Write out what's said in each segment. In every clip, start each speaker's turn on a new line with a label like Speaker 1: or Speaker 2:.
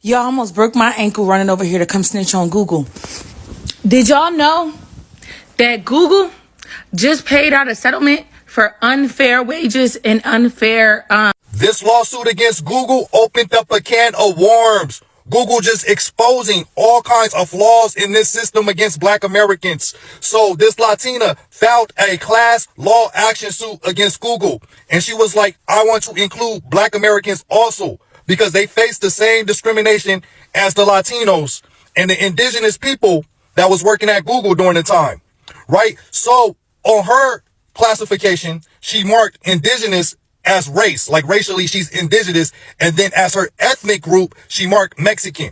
Speaker 1: Y'all almost broke my ankle running over here to come snitch on Google. Did y'all know that Google just paid out a settlement for unfair wages and unfair
Speaker 2: This lawsuit against Google opened up a can of worms. Google just exposing all kinds of flaws in this system against Black Americans. So this Latina filed a class law action suit against Google. And she was like, I want to include Black Americans also, because they face the same discrimination as the Latinos and the indigenous people that was working at Google during the time, right? So on her classification, she marked indigenous as race, like racially she's indigenous, and then as her ethnic group, she marked Mexican.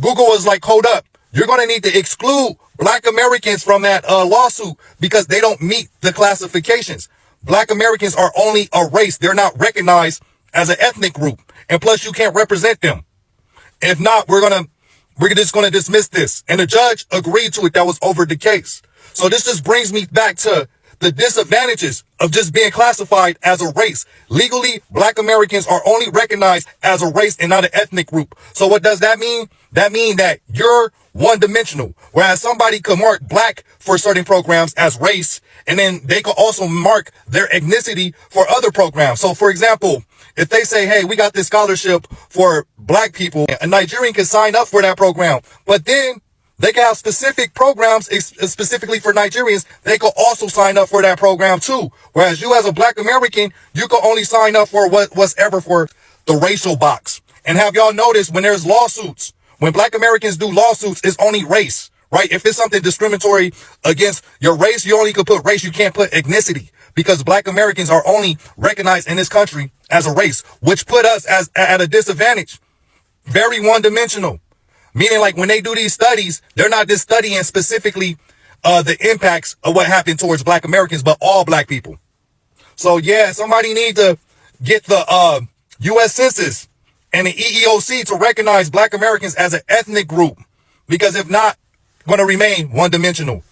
Speaker 2: Google was like, hold up, you're going to need to exclude Black Americans from that lawsuit because they don't meet the classifications. Black Americans are only a race. They're not recognized as an ethnic group. And plus you can't represent them. If not, we're just going to dismiss this. And the judge agreed to it. That was over the case. So this just brings me back to the disadvantages of just being classified as a race. Legally, Black Americans are only recognized as a race and not an ethnic group. So what does that mean? That means that you're one-dimensional. Whereas somebody could mark Black for certain programs as race, and then they could also mark their ethnicity for other programs. So for example, if they say, hey, we got this scholarship for Black people, a Nigerian can sign up for that program, but then they can have specific programs specifically for Nigerians. They could also sign up for that program too. Whereas you as a Black American, you can only sign up for what's ever for the racial box. And have y'all noticed when there's lawsuits, when Black Americans do lawsuits, it's only race, right? If it's something discriminatory against your race, you only could put race. You can't put ethnicity, because Black Americans are only recognized in this country as a race, which put us at a disadvantage. Very one-dimensional. Meaning, like, when they do these studies, they're not just studying specifically the impacts of what happened towards Black Americans, but all Black people. So yeah, somebody need to get the U.S. Census and the EEOC to recognize Black Americans as an ethnic group, because if not, going to remain one-dimensional.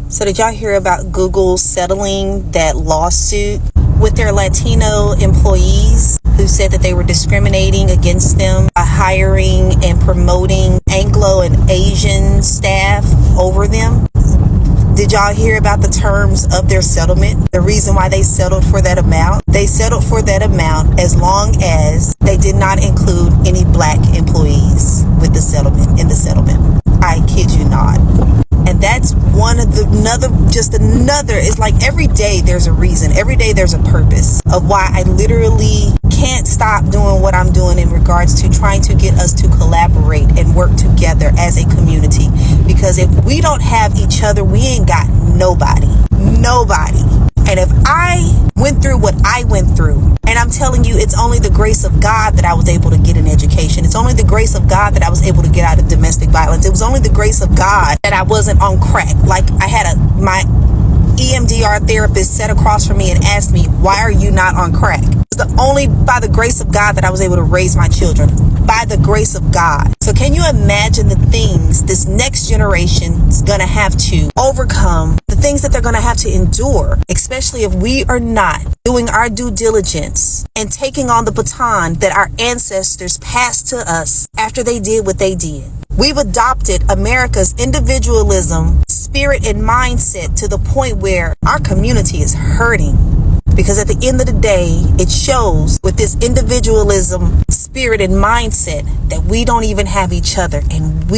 Speaker 3: So did y'all hear about Google settling that lawsuit with their Latino employees who said that they were discriminating against them by hiring and promoting Anglo and Asian staff over them? Did y'all hear about the terms of their settlement? The reason why they settled for that amount? They settled for that amount as long as they did not include any Black employees with the settlement, in the settlement. I kid you not. And that's one of the another, it's like every day there's a reason, every day there's a purpose of why I literally can't stop doing what I'm doing in regards to trying to get us to collaborate and work together as a community. Because if we don't have each other, we ain't got nobody. And if I went through what I went through, and I'm telling you, it's only the grace of God that I was able to get an education. It's only the grace of God that I was able to get out of domestic violence. It was only the grace of God that I wasn't on crack. Like I had my EMDR therapist sat across from me and asked me, why are you not on crack? It's only by the grace of God that I was able to raise my children. By the grace of God. So can you imagine the things this next generation is going to have to overcome, the things that they're going to have to endure, especially if we are not doing our due diligence and taking on the baton that our ancestors passed to us after they did what they did. We've adopted America's individualism, spirit, and mindset to the point where our community is hurting. Because at the end of the day, it shows with this individualism, spirit, and mindset that we don't even have each other. And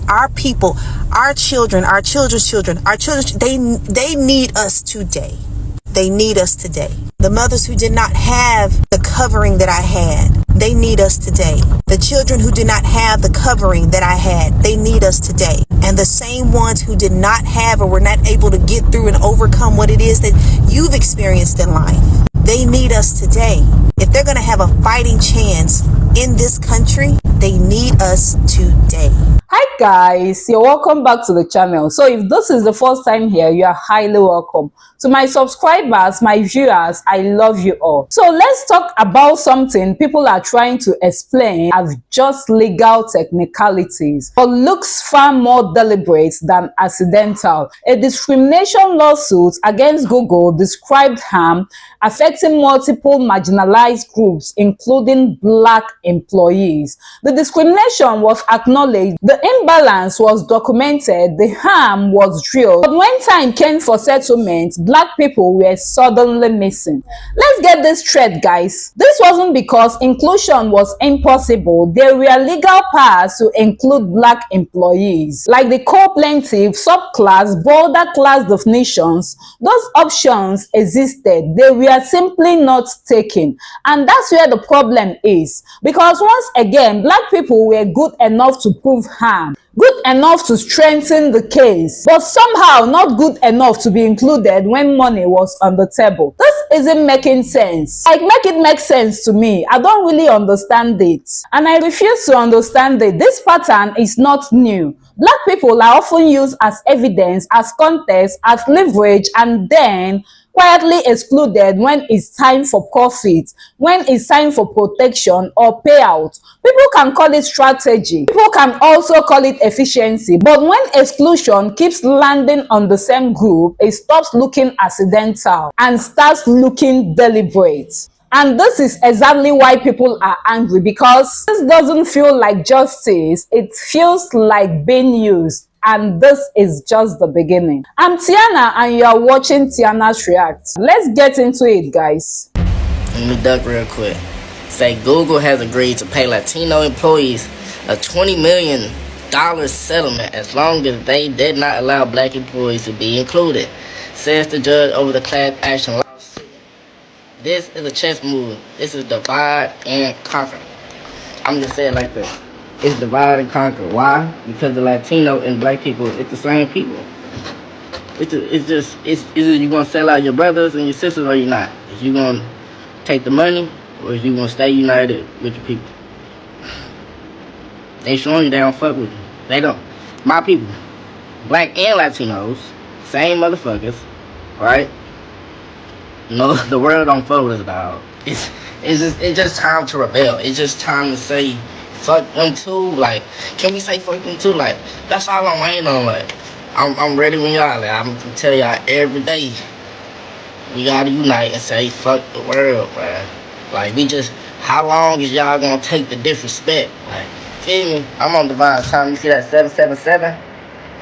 Speaker 3: our people, our children, our children's children, they need us today. They need us today. The mothers who did not have the covering that I had, they need us today. The children who did not have the covering that I had, they need us today. And the same ones who did not have or were not able to get through and overcome what it is that you've experienced in life, they need us today. If they're going to have a fighting chance in this country, they need us today.
Speaker 4: Hi guys, you're welcome back to the channel. So if this is the first time here, you are highly welcome. To my subscribers, my viewers, I love you all. So let's talk about something people are trying to explain as just legal technicalities, but looks far more deliberate than accidental. A discrimination lawsuit against Google described harm affecting multiple marginalized groups, including Black employees. The discrimination was acknowledged, the imbalance was documented, the harm was drilled. But when time came for settlement, black people were suddenly missing. Let's get this straight, guys. This wasn't because inclusion was impossible. There were legal paths to include black employees, like the co-plaintiff, subclass, border class definitions. Those options existed. They were simply not taken. And that's where the problem is. Because once again, black people were good enough to prove harm, good enough to strengthen the case, but somehow not good enough to be included when money was on the table. This isn't making sense. Like, make it make sense to me. I don't really understand it. And I refuse to understand it. This pattern is not new. Black people are often used as evidence, as context, as leverage, and then quietly excluded when it's time for profit, when it's time for protection or payout. People can call it strategy. People can also call it efficiency. But when exclusion keeps landing on the same group, it stops looking accidental and starts looking deliberate. And this is exactly why people are angry, because this doesn't feel like justice. It feels like being used. And this is just the beginning. I'm Tiana and you are watching Tiana's React. Let's get into it, guys.
Speaker 5: Let me duck real quick. Say Google has agreed to pay Latino employees a $20 million settlement as long as they did not allow black employees to be included, says the judge over the class action lawsuit. This is a chess move. This is divide and conquer. I'm just saying it like this. It's divide and conquer. Why? Because the Latino and black people, it's the same people. It's just either you're gonna sell out your brothers and your sisters or you're not. If you're gonna take the money or if you're gonna stay united with your people. They showing you they don't fuck with you. They don't. My people, black and Latinos, same motherfuckers, right? No, the world don't fuck with us, dog. It's just time to rebel. It's just time to say fuck them too. Like, can we say fuck them too? Like, that's all I'm waiting on. Like, I'm ready when y'all. Like, I'm gonna tell y'all every day. We gotta unite and say fuck the world, man. Like, how long is y'all gonna take the disrespect? Like, feel me? I'm on divine time. You see that 777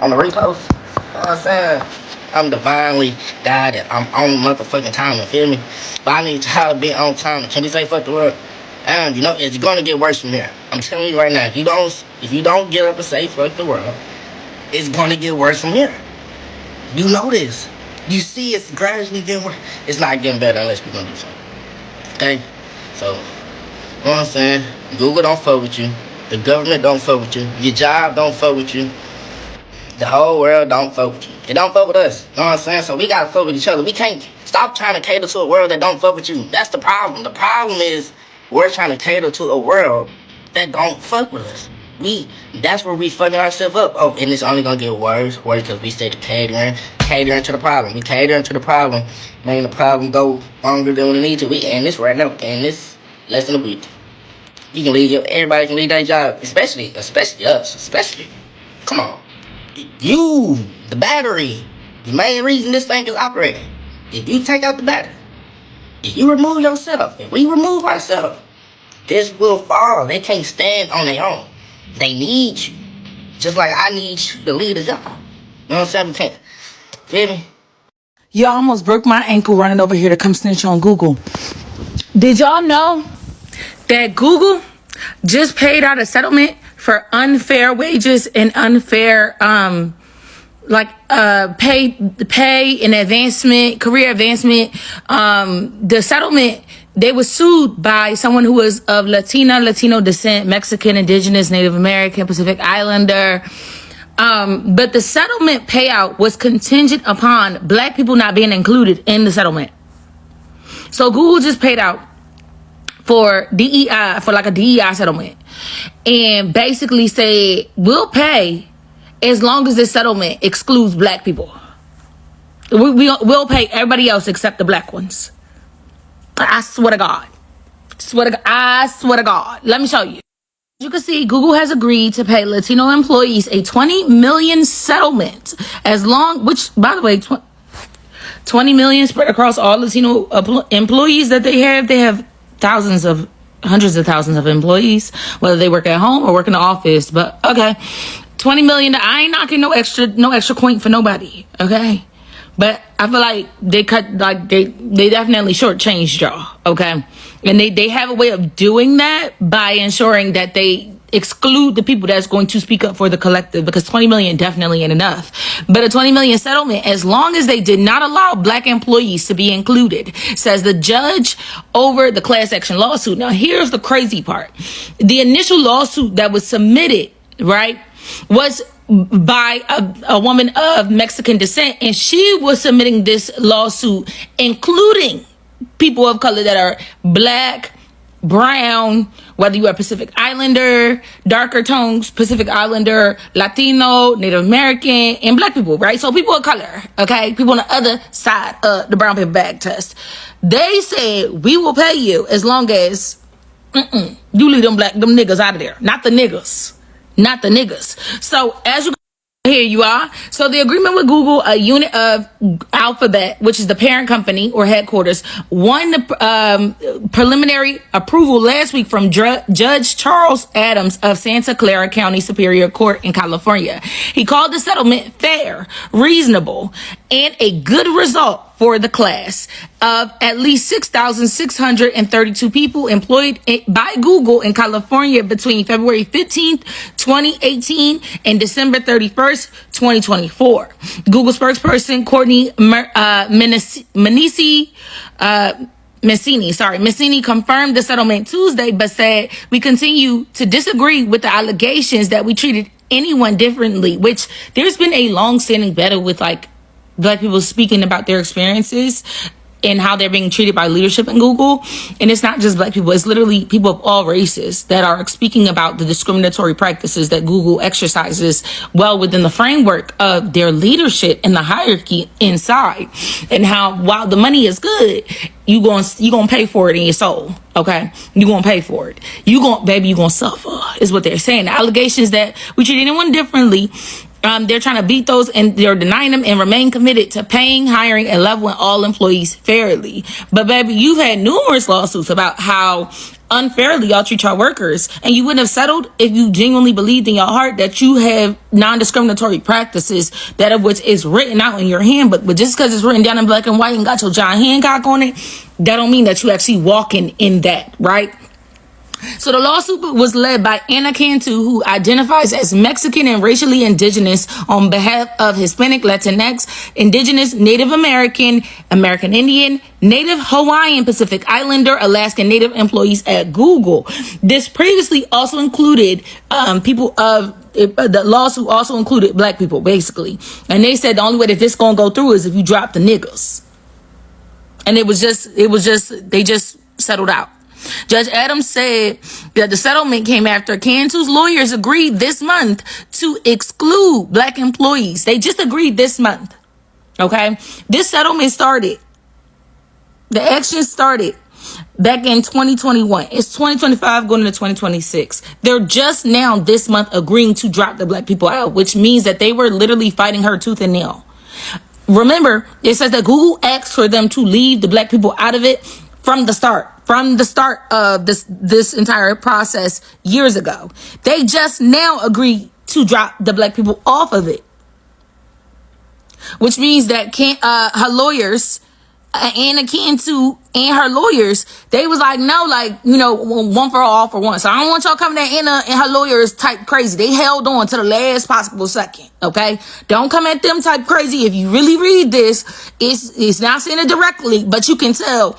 Speaker 5: on the repost? You know what I'm saying? I'm divinely guided. I'm on motherfucking time, you feel me? But I need y'all to be on time. Can we say fuck the world? And you know, it's gonna get worse from here. I'm telling you right now, if you don't get up and say fuck the world, it's gonna get worse from here. You know this. You see it's gradually getting worse. It's not getting better unless we're gonna do something. Okay? So, you know what I'm saying? Google don't fuck with you. The government don't fuck with you. Your job don't fuck with you. The whole world don't fuck with you. It don't fuck with us. You know what I'm saying? So we gotta fuck with each other. We can't stop trying to cater to a world that don't fuck with you. That's the problem. The problem is we're trying to cater to a world that don't fuck with us. That's where we fucking ourselves up. Oh, and it's only gonna get worse because we stay catering to the problem. We catering to the problem, making the problem go longer than we need to. We end this right now, and this less than a week. You can everybody can leave their job, especially us. Come on. You, the battery, the main reason this thing is operating. If you take out the battery, if you remove yourself, if we remove ourselves, this will fall. They can't stand on their own. They need you. Just like I need you to lead a job. You know what I'm saying? Feel me?
Speaker 1: You almost broke my ankle running over here to come snitch on Google. Did y'all know that Google just paid out a settlement for unfair wages and unfair pay and advancement, career advancement? The settlement, they were sued by someone who was of Latino descent, Mexican, Indigenous, Native American, Pacific Islander. But the settlement payout was contingent upon black people not being included in the settlement. So Google just paid out for DEI, for like a DEI settlement, and basically said, we'll pay as long as this settlement excludes black people. We'll pay everybody else except the black ones. I swear to God. I swear to God. Let me show you. You can see Google has agreed to pay Latino employees a $20 million settlement, which, by the way, 20 million spread across all Latino employees that they have. They have thousands of hundreds of thousands of employees, whether they work at home or work in the office. But okay, 20 million. I ain't knocking no extra coin for nobody. Okay, but I feel like they definitely shortchanged y'all. Okay, and they have a way of doing that by ensuring that they exclude the people that's going to speak up for the collective, because 20 million definitely ain't enough. But a 20 million settlement, as long as they did not allow black employees to be included, says the judge over the class action lawsuit. Now, here's the crazy part. The initial lawsuit that was submitted, right, was by a woman of Mexican descent, and she was submitting this lawsuit including people of color that are black, brown, whether you are Pacific Islander, darker tones, Pacific Islander, Latino, Native American, and black people, right? So people of color, okay? People on the other side of the brown paper bag test. They said, we will pay you as long as you leave them niggas out of there. Not the niggas. So as you here you are. So the agreement with Google, a unit of Alphabet, which is the parent company or headquarters, won the preliminary approval last week from Judge Charles Adams of Santa Clara County Superior Court in California. He called the settlement fair, reasonable, and a good result for the class of at least 6,632 people employed by Google in California between February 15th, 2018 and December 31st, 2024. Google spokesperson Courtney Messini confirmed the settlement Tuesday, but said, we continue to disagree with the allegations that we treated anyone differently, which there's been a long-standing battle with black people speaking about their experiences and how they're being treated by leadership in Google. And it's not just black people, it's literally people of all races that are speaking about the discriminatory practices that Google exercises well within the framework of their leadership and the hierarchy inside. And how, while the money is good, you gonna pay for it in your soul. Okay, you gonna pay for it. You gonna suffer, is what they're saying. The allegations that we treat anyone differently, they're trying to beat those, and they're denying them, and remain committed to paying, hiring, and leveling all employees fairly. But baby, you've had numerous lawsuits about how unfairly y'all treat your workers, and you wouldn't have settled if you genuinely believed in your heart that you have non-discriminatory practices, that of which is written out in your handbook. But just because it's written down in black and white and got your John Hancock on it, that don't mean that you actually walking in that, right? So the lawsuit was led by Anna Cantu, who identifies as Mexican and racially indigenous on behalf of Hispanic, Latinx, Indigenous, Native American, American Indian, Native Hawaiian, Pacific Islander, Alaskan Native employees at Google. This previously also included the lawsuit also included black people, basically. And they said the only way that this gonna go through is if you drop the niggas. And they just settled out. Judge Adams said that the settlement came after Cantu's lawyers agreed this month to exclude black employees. They just agreed this month. Okay? This settlement started. The action started back in 2021. It's 2025 going into 2026. They're just now this month agreeing to drop the black people out, which means that they were literally fighting her tooth and nail. Remember, it says that Google asked for them to leave the black people out of it from the start of this entire process years ago. They just now agreed to drop the black people off of it, which means that her lawyers, Anna Cantu and her lawyers, they was like, no, one for all for one. So I don't want y'all coming at Anna and her lawyers type crazy. They held on to the last possible second. Okay, don't come at them type crazy. If you really read this, it's not saying it directly, but you can tell.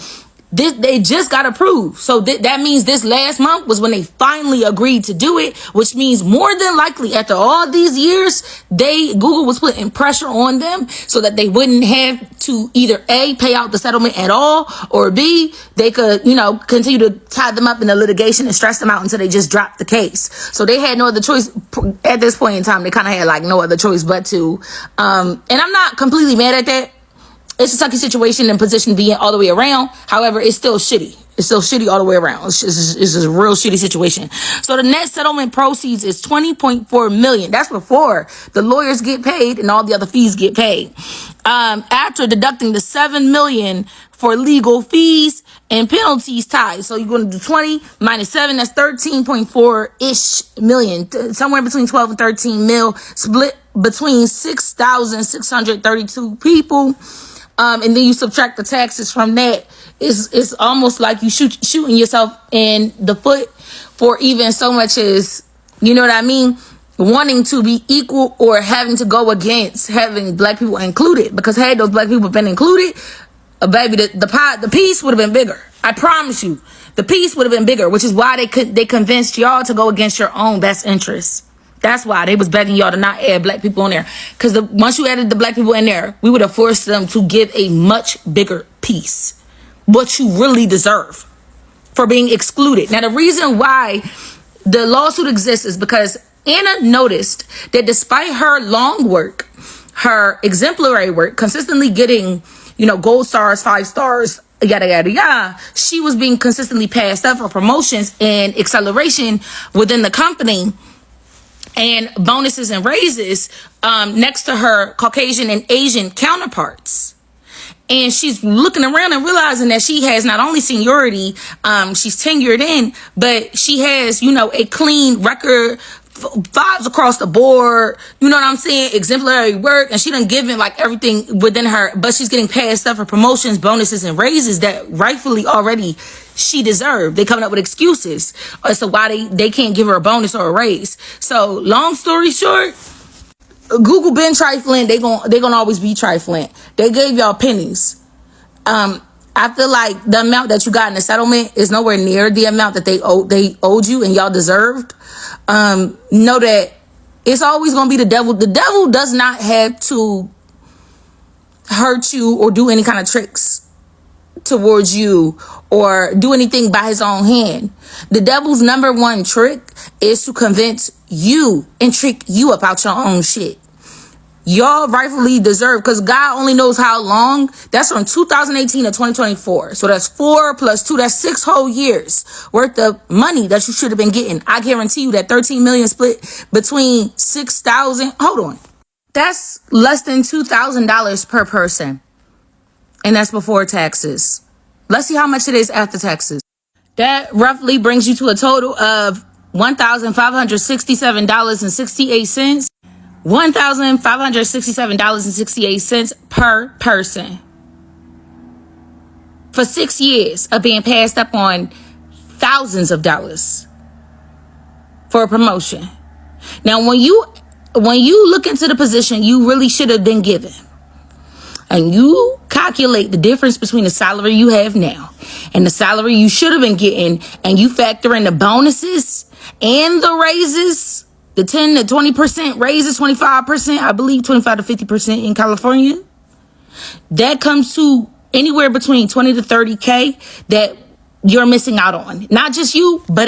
Speaker 1: They just got approved. So that means this last month was when they finally agreed to do it, which means more than likely after all these years, Google was putting pressure on them so that they wouldn't have to either A, pay out the settlement at all, or B, they could, continue to tie them up in the litigation and stress them out until they just dropped the case. So they had no other choice at this point in time. They kind of had no other choice but to, and I'm not completely mad at that. It's a sucky situation and position being all the way around. However, it's still shitty. It's so shitty all the way around. It's just a real shitty situation. So the net settlement proceeds is $20.4 million. That's before the lawyers get paid and all the other fees get paid. After deducting the $7 million for legal fees and penalties tied. So you're going to do 20 minus 7, that's 13.4-ish million. Somewhere between 12 and 13 mil, split between 6,632 people. And then you subtract the taxes from that. It's almost like you shooting yourself in the foot for even so much as, you know what I mean, wanting to be equal or having to go against having black people included. Because had those black people been included, baby, the piece would have been bigger. I promise you, the piece would have been bigger, which is why they convinced y'all to go against your own best interests. That's why they was begging y'all to not add black people in there. Because once you added the black people in there, we would have forced them to give a much bigger piece. What you really deserve for being excluded. Now, the reason why the lawsuit exists is because Anna noticed that despite her long work, her exemplary work, consistently getting, gold stars, 5 stars, yada, yada, yada, she was being consistently passed up for promotions and acceleration within the company and bonuses and raises next to her Caucasian and Asian counterparts. And she's looking around and realizing that she has not only seniority, she's tenured in, but she has, a clean record, 5s across the board, you know what I'm saying, exemplary work, and she done given like everything within her, but she's getting passed up for promotions, bonuses, and raises that rightfully already she deserved. They coming up with excuses as to why they can't give her a bonus or a raise. So long story short, Google been trifling. They gonna always be trifling. They gave y'all pennies. I feel like the amount that you got in the settlement is nowhere near the amount that they owed you and y'all deserved. Know that it's always gonna be the devil. The devil does not have to hurt you or do any kind of tricks towards you or do anything by his own hand. The devil's number one trick is to convince you and trick you about your own shit. Y'all rightfully deserve, because God only knows how long. That's from 2018 to 2024. So that's 4 plus 2. That's 6 whole years worth of money that you should have been getting. I guarantee you that 13 million split between 6,000. Hold on. That's less than $2,000 per person. And that's before taxes. Let's see how much it is after taxes. That roughly brings you to a total of $1,567.68. $1,567.68 per person for 6 years of being passed up on thousands of dollars for a promotion. Now, when you look into the position you really should have been given, and you calculate the difference between the salary you have now and the salary you should have been getting, and you factor in the bonuses and the raises, the 10 to 20% raises, 25%, I believe 25 to 50% in California, that comes to anywhere between 20 to 30K that you're missing out on. Not just you, but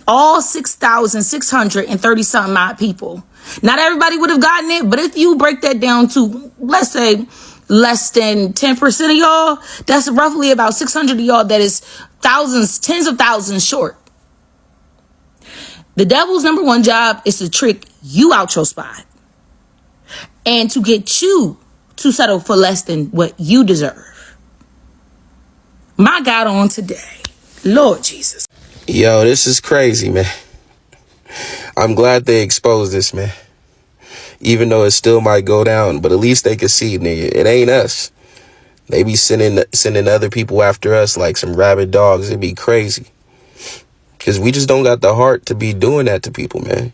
Speaker 1: all 6,630 something odd people. Not everybody would have gotten it, but if you break that down to, let's say, less than 10% of y'all, that's roughly about 600 of y'all that is thousands, tens of thousands short. The devil's number one job is to trick you out your spot and to get you to settle for less than what you deserve. My God, on today, Lord Jesus.
Speaker 6: Yo, this is crazy, man. I'm glad they exposed this, man. Even though it still might go down, but at least they can see, nigga, it ain't us. They be sending other people after us like some rabid dogs. It'd be crazy. Because we just don't got the heart to be doing that to people, man.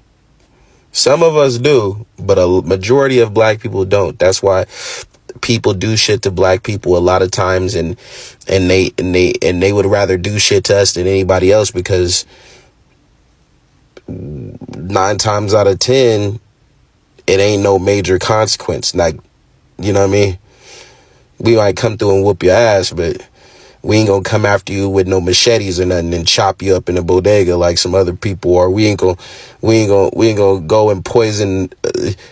Speaker 6: Some of us do, but a majority of black people don't. That's why people do shit to black people a lot of times, and they would rather do shit to us than anybody else, because 9 times out of 10, it ain't no major consequence. Like, you know what I mean? We might come through and whoop your ass, but we ain't gonna come after you with no machetes or nothing and chop you up in a bodega like some other people. Or we ain't gonna go and poison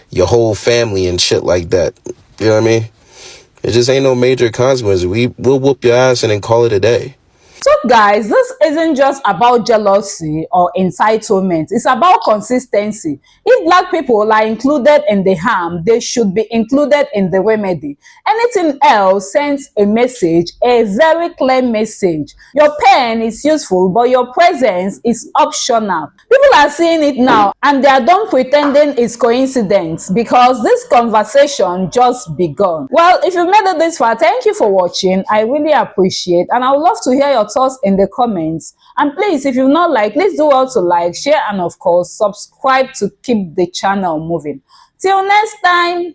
Speaker 6: your whole family and shit like that. You know what I mean? It just ain't no major consequences. We'll whoop your ass and then call it a day.
Speaker 4: So guys, this isn't just about jealousy or entitlement. It's about consistency. If black people are included in the harm, they should be included in the remedy. Anything else sends a message, a very clear message. Your pen is useful, but your presence is optional. People are seeing it now and they are done pretending it's coincidence because this conversation just begun. Well, if you've made it this far, thank you for watching. I really appreciate, and I would love to hear your thoughts in the comments. And please, if you've not liked, please do well to like, share, and of course subscribe to keep the channel moving. Till next time.